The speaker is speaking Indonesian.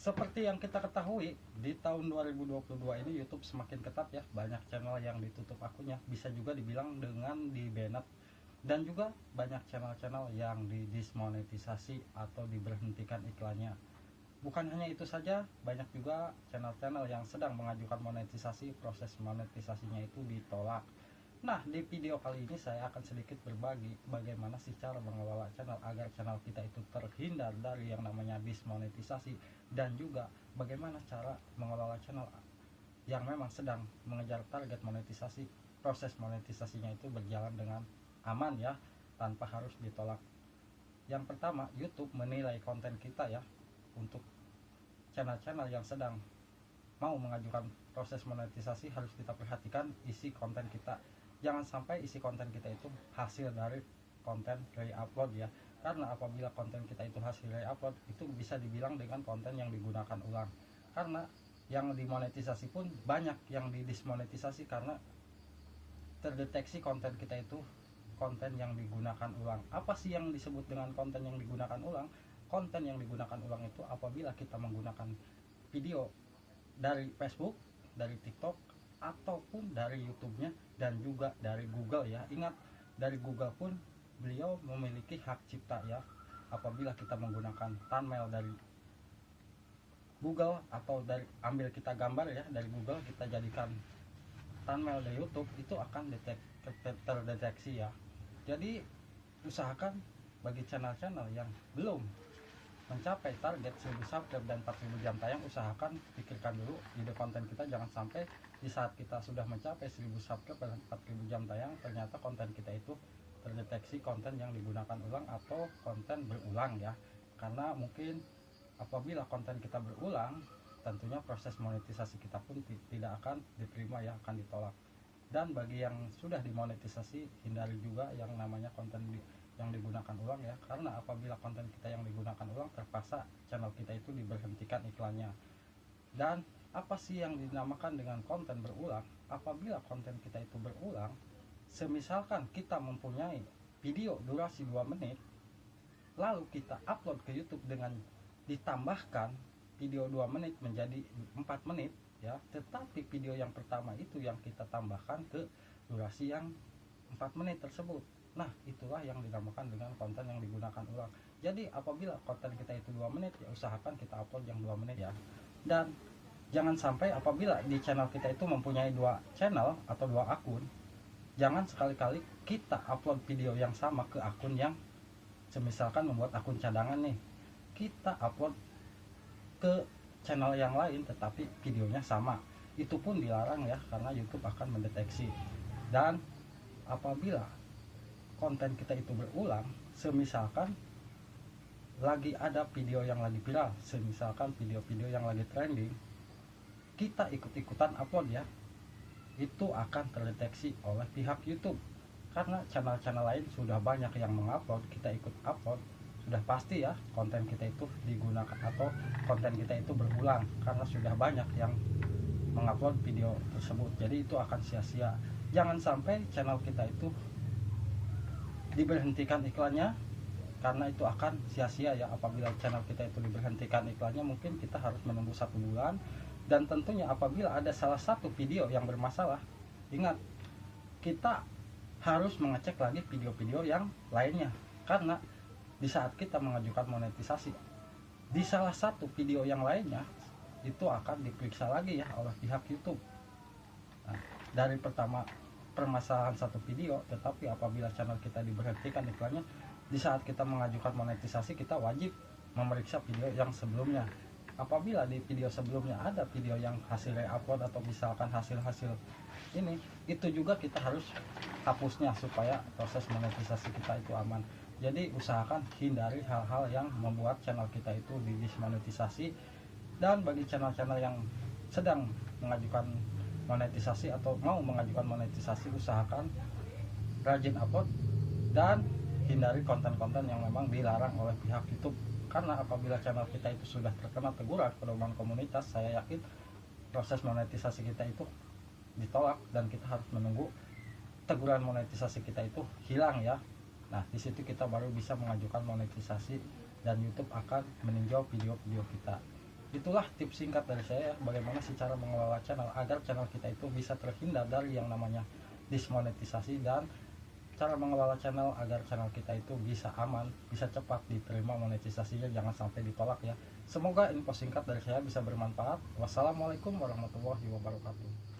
Seperti yang kita ketahui, di tahun 2022 ini YouTube semakin ketat ya. Banyak channel yang ditutup akunnya, bisa juga dibilang dengan di-banned. Dan juga banyak channel-channel yang didismonetisasi atau diberhentikan iklannya. Bukan hanya itu saja, banyak juga channel-channel yang sedang mengajukan monetisasi, proses monetisasinya itu ditolak. Nah, di video kali ini saya akan sedikit berbagi bagaimana sih cara mengelola channel agar channel kita itu terhindar dari yang namanya dismonetisasi, dan juga bagaimana cara mengelola channel yang memang sedang mengejar target monetisasi, proses monetisasinya itu berjalan dengan aman ya, tanpa harus ditolak. Yang pertama, YouTube menilai konten kita ya. Untuk channel-channel yang sedang mau mengajukan proses monetisasi, harus kita perhatikan isi konten kita. Jangan sampai isi konten kita itu hasil dari konten re-upload ya, karena apabila konten kita itu hasil re-upload, itu bisa dibilang dengan konten yang digunakan ulang. Karena yang dimonetisasi pun banyak yang didismonetisasi karena terdeteksi konten kita itu konten yang digunakan ulang. Apa sih yang disebut dengan konten yang digunakan ulang? Konten yang digunakan ulang itu apabila kita menggunakan video dari Facebook, dari TikTok, ataupun dari YouTube-nya, dan juga dari Google ya. Ingat, dari Google pun beliau memiliki hak cipta ya. Apabila kita menggunakan thumbnail dari Google, atau dari ambil kita gambar ya dari Google, kita jadikan thumbnail dari YouTube, itu akan terdeteksi ya. Jadi usahakan bagi channel-channel yang belum mencapai target 1000 subscribe dan 4000 jam tayang, usahakan pikirkan dulu ide konten kita. Jangan sampai di saat kita sudah mencapai 1000 subscribe dan 4000 jam tayang, ternyata konten kita itu terdeteksi konten yang digunakan ulang atau konten berulang ya. Karena mungkin apabila konten kita berulang, tentunya proses monetisasi kita pun tidak akan diterima ya, akan ditolak. Dan bagi yang sudah dimonetisasi, hindari juga yang namanya konten yang digunakan ulang ya, karena apabila konten kita yang digunakan ulang, terpaksa channel kita itu diberhentikan iklannya. Dan apa sih yang dinamakan dengan konten berulang? Apabila konten kita itu berulang, semisalkan kita mempunyai video durasi 2 menit, lalu kita upload ke YouTube dengan ditambahkan video 2 menit menjadi 4 menit ya, tetapi video yang pertama itu yang kita tambahkan ke durasi yang 4 menit tersebut. Nah, itulah yang dinamakan dengan konten yang digunakan ulang. Jadi apabila konten kita itu 2 menit, ya usahakan kita upload yang 2 menit ya. Dan jangan sampai apabila di channel kita itu mempunyai 2 channel atau 2 akun, jangan sekali-kali kita upload video yang sama ke akun yang semisalkan membuat akun cadangan nih, kita upload ke channel yang lain tetapi videonya sama. Itu pun dilarang ya, karena YouTube akan mendeteksi. Dan apabila konten kita itu berulang, semisalkan lagi ada video yang lagi viral, semisalkan video-video yang lagi trending, kita ikut-ikutan upload ya, itu akan terdeteksi oleh pihak YouTube. Karena channel-channel lain sudah banyak yang mengupload, kita ikut upload, sudah pasti ya konten kita itu digunakan atau konten kita itu berulang, karena sudah banyak yang mengupload video tersebut. Jadi itu akan sia-sia. Jangan sampai channel kita itu diberhentikan iklannya, karena itu akan sia-sia ya. Apabila channel kita itu diberhentikan iklannya, mungkin kita harus menunggu 1 bulan. Dan tentunya apabila ada salah satu video yang bermasalah, ingat, kita harus mengecek lagi video-video yang lainnya. Karena di saat kita mengajukan monetisasi, di salah satu video yang lainnya itu akan diperiksa lagi ya oleh pihak YouTube. Nah, dari pertama permasalahan satu video, tetapi apabila channel kita diberhentikan iklannya, di saat kita mengajukan monetisasi, kita wajib memeriksa video yang sebelumnya. Apabila di video sebelumnya ada video yang hasil re-upload atau misalkan hasil-hasil ini, itu juga kita harus hapusnya supaya proses monetisasi kita itu aman. Jadi usahakan hindari hal-hal yang membuat channel kita itu didismonetisasi. Dan bagi channel-channel yang sedang mengajukan monetisasi atau mau mengajukan monetisasi, usahakan rajin upload dan hindari konten-konten yang memang dilarang oleh pihak YouTube. Karena apabila channel kita itu sudah terkena teguran pedoman komunitas, saya yakin proses monetisasi kita itu ditolak dan kita harus menunggu teguran monetisasi kita itu hilang ya. Nah, di situ kita baru bisa mengajukan monetisasi dan YouTube akan meninjau video-video kita. Itulah tips singkat dari saya bagaimana sih cara mengelola channel agar channel kita itu bisa terhindar dari yang namanya dismonetisasi, dan cara mengelola channel agar channel kita itu bisa aman, bisa cepat diterima monetisasinya, jangan sampai ditolak ya. Semoga info singkat dari saya bisa bermanfaat. Wassalamualaikum warahmatullahi wabarakatuh.